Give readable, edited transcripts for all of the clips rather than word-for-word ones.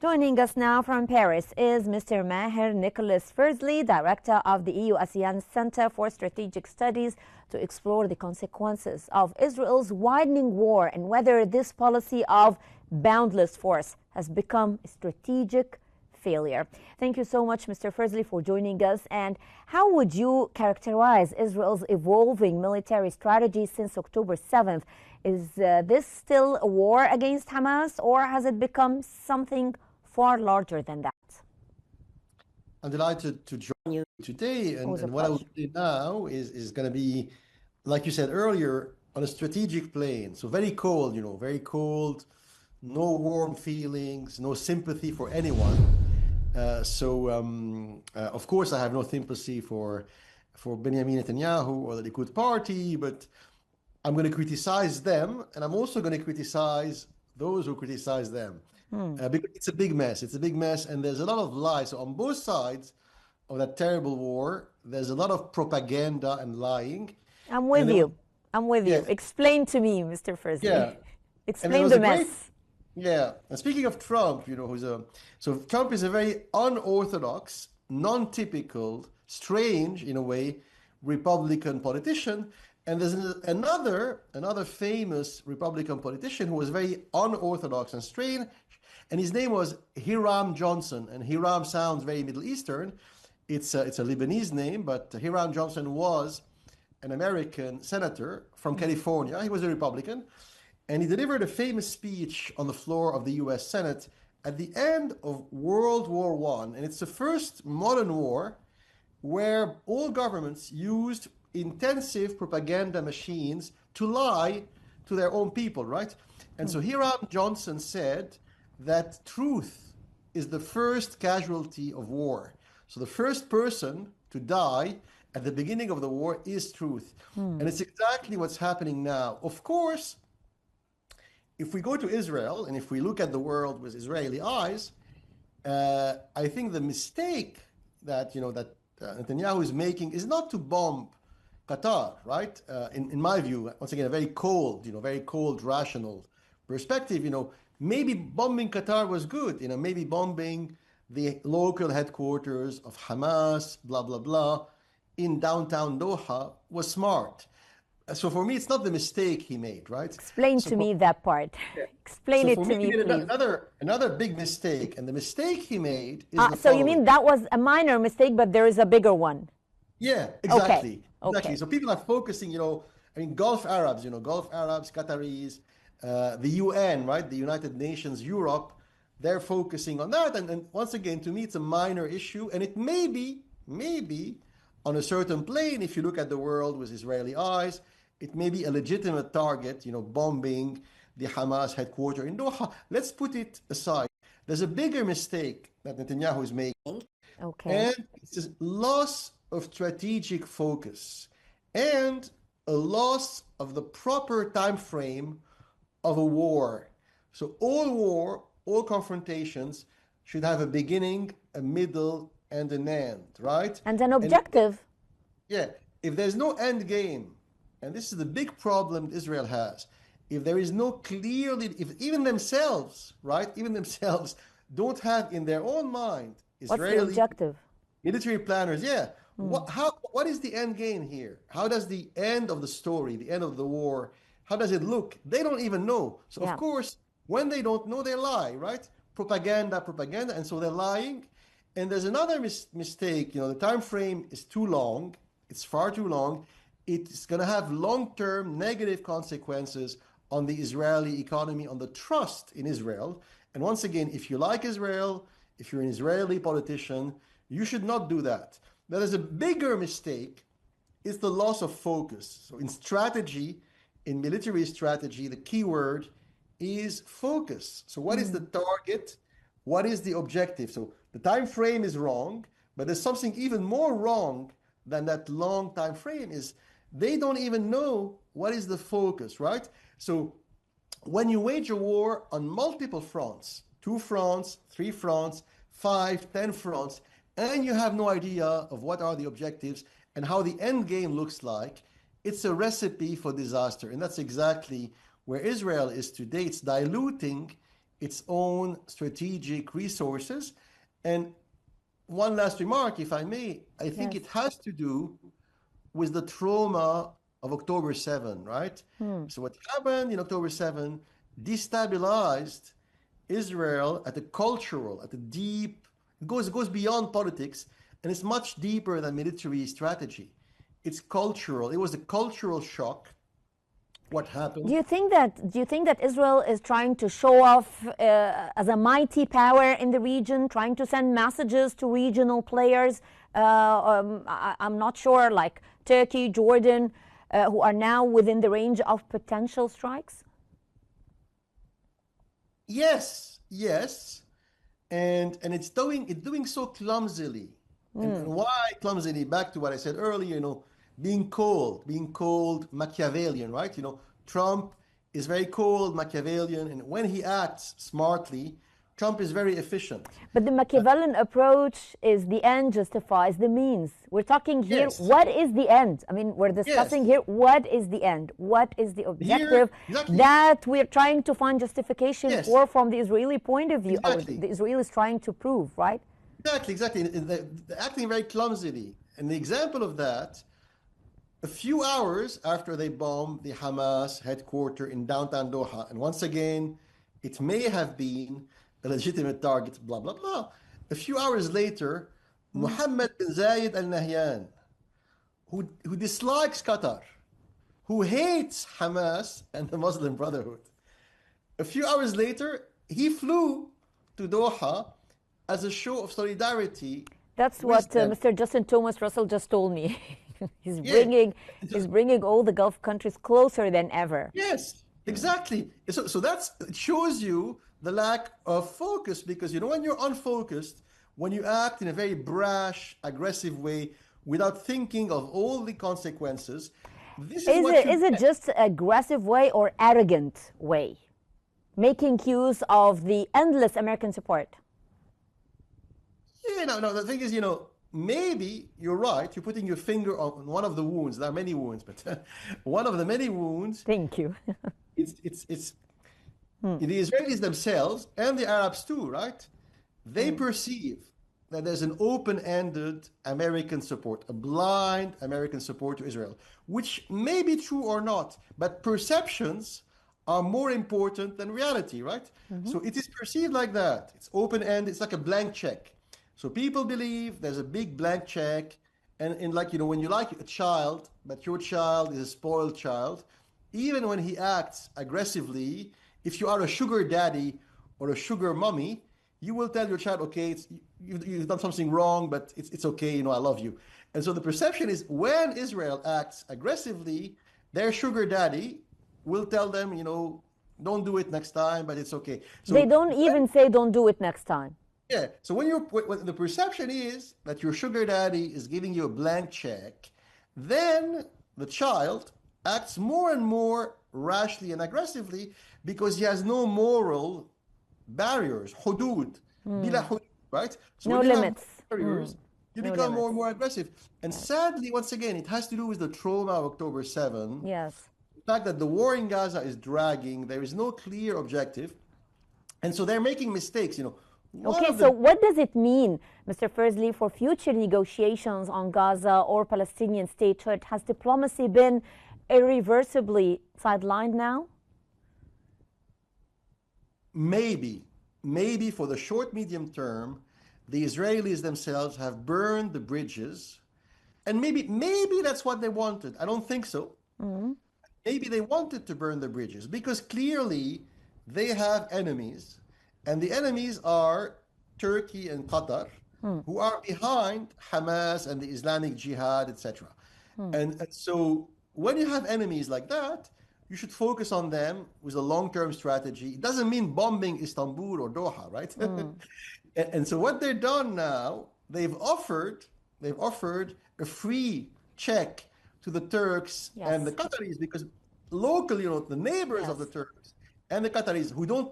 Joining us now from Paris is Mr. Maher Nicholas Fursley, Director of the EU ASEAN Centre for Strategic Studies, to explore the consequences of Israel's widening war and whether this policy of boundless force has become a strategic failure. Thank you so much, Mr. Fursley, for joining us. And how would you characterize Israel's evolving military strategy since October 7th? Is this still a war against Hamas, or has it become something far larger than that? I'm delighted to join you today. And what I will do now is going to be, like you said earlier, on a strategic plane. So very cold, very cold, no warm feelings, no sympathy for anyone. Of course, I have no sympathy for Benjamin Netanyahu or the Likud party, but I'm going to criticize them, and I'm also going to criticize those who criticize them. Because it's a big mess. It's a big mess, and there's a lot of lies. So on both sides of that terrible war, there's a lot of propaganda and lying. I'm with you. Explain to me, Mr. Fursley. Yeah. Explain the mess. And speaking of Trump, so Trump is a very unorthodox, non-typical, strange, in a way, Republican politician. And there's another famous Republican politician who was very unorthodox and strange, and his name was Hiram Johnson. And Hiram sounds very Middle Eastern. It's a Lebanese name, but Hiram Johnson was an American senator from California. He was a Republican, and he delivered a famous speech on the floor of the U.S. Senate at the end of World War I. And it's the first modern war where all governments used intensive propaganda machines to lie to their own people, right? And so Hiram Johnson said that truth is the first casualty of war. So the first person to die at the beginning of the war is truth. And it's exactly what's happening now. Of course, if we go to Israel and if we look at the world with Israeli eyes, I think the mistake that Netanyahu is making is not to bomb Qatar, right? In my view, once again, a very cold, rational perspective. Maybe bombing Qatar was good. Maybe bombing the local headquarters of Hamas, blah blah blah, in downtown Doha was smart. So for me, it's not the mistake he made, right? Explain to me that part. Explain it to me, please. Another big mistake, and the mistake he made is so you mean that was a minor mistake, but there is a bigger one? Yeah, exactly. Okay. Exactly. So people are focusing, Gulf Arabs, Qataris, the UN, right? The United Nations, Europe, they're focusing on that. And once again, to me, it's a minor issue. And it may be on a certain plane, if you look at the world with Israeli eyes, it may be a legitimate target, bombing the Hamas headquarters in Doha. Let's put it aside. There's a bigger mistake that Netanyahu is making. Okay. And it's a loss of strategic focus and a loss of the proper time frame of a war. So all confrontations should have a beginning, a middle, and an end, right? And an objective. If there's no end game, and this is the big problem Israel has, if there is no if even themselves, right, don't have in their own mind Israeli What's the objective? Military planners, what is the end game here? How does the end of the story, the end of the war, how does it look? They don't even know. So of course, when they don't know, they lie, right? Propaganda, and so they're lying. And there's another mistake. The time frame is too long. It's far too long. It's going to have long-term negative consequences on the Israeli economy, on the trust in Israel. And once again, if you like Israel, if you're an Israeli politician, you should not do that. There is a bigger mistake. It's the loss of focus. So in strategy, in military strategy, the key word is focus. So what is the target? What is the objective? So the time frame is wrong, but there's something even more wrong than that long time frame is they don't even know what is the focus, right? So when you wage a war on multiple fronts, 2 fronts, 3 fronts, 5, 10 fronts, and you have no idea of what are the objectives and how the end game looks like, it's a recipe for disaster. And that's exactly where Israel is today. It's diluting its own strategic resources. And one last remark, if I may, I think Yes. it has to do with the trauma of October 7, right? So what happened in October 7 destabilized Israel at a cultural, at a deep, it goes beyond politics, and it's much deeper than military strategy. It's cultural. It was a cultural shock. What happened? Do you think that Israel is trying to show off as a mighty power in the region, trying to send messages to regional players? I'm not sure, like Turkey, Jordan, who are now within the range of potential strikes. Yes, yes, and it's doing so clumsily. And why clumsily? Back to what I said earlier, being cold, Machiavellian, right? Trump is very cold, Machiavellian, and when he acts smartly, Trump is very efficient. But the Machiavellian approach is the end justifies the means. We're talking here, Yes, what is the end? I mean, we're discussing yes. here, what is the end? What is the Here, objective exactly. that we're trying to find justification Yes, for from the Israeli point of view, or exactly. the Israelis trying to prove, right? Exactly, exactly. And they're acting very clumsily. And the example of that, a few hours after they bombed the Hamas headquarters in downtown Doha, and once again, it may have been a legitimate target, blah, blah, blah. A few hours later, Mohammed bin Zayed Al Nahyan, who dislikes Qatar, who hates Hamas and the Muslim Brotherhood, a few hours later, he flew to Doha as a show of solidarity That's with what them. Mr. Justin Thomas Russell just told me. he's Yeah, bringing he's bringing all the Gulf countries closer than ever. yes, exactly. So it shows you the lack of focus because when you're unfocused, when you act in a very brash, aggressive way without thinking of all the consequences, this is Is what it you is it get. just aggressive way or arrogant way, making use of the endless American support? Yeah, no. The thing is, maybe you're right. You're putting your finger on one of the wounds. There are many wounds, but one of the many wounds. Thank you. It's the Israelis themselves and the Arabs too, right? They perceive that there's an open-ended American support, a blind American support to Israel, which may be true or not, but perceptions are more important than reality, right? So it is perceived like that. It's open-ended, it's like a blank check. So people believe there's a big blank check, and like, when you like a child, but your child is a spoiled child, even when he acts aggressively, if you are a sugar daddy or a sugar mommy, you will tell your child, okay, you've done something wrong, but it's okay, I love you. And so the perception is when Israel acts aggressively, their sugar daddy will tell them, don't do it next time, but it's okay. They So don't even say don't do it next time. yeah, so when the perception is that your sugar daddy is giving you a blank check, then the child acts more and more rashly and aggressively because he has no moral barriers, hudud, bila hudud, right? So No when you have limits. barriers, you No become more limits. and more aggressive. And sadly, once again, it has to do with the trauma of October 7. Yes. The fact that the war in Gaza is dragging, there is no clear objective. And so they're making mistakes. One Okay, of so the what does it mean, Mr. Fairzli, for future negotiations on Gaza or Palestinian statehood? Has diplomacy been irreversibly sidelined now? maybe for the short, medium term, the Israelis themselves have burned the bridges. And maybe that's what they wanted. I don't think so. Maybe they wanted to burn the bridges because clearly they have enemies, and the enemies are Turkey and Qatar, who are behind Hamas and the Islamic Jihad, etc. And so when you have enemies like that, you should focus on them with a long-term strategy. It doesn't mean bombing Istanbul or Doha, right? And so what they've done now, they've offered a free check to the Turks and the Yes. Qataris because locally, the neighbors of the Yes. Turks and the Qataris who don't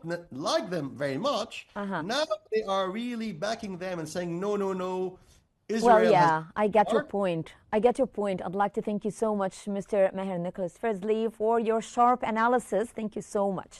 like them very much, Uh-huh. now they are really backing them and saying, no, no, no, Well, Israel has yeah, I get your part. point. I get your point. I'd like to thank you so much, Mr. Meher Nicholas Fairzli, for your sharp analysis. Thank you so much.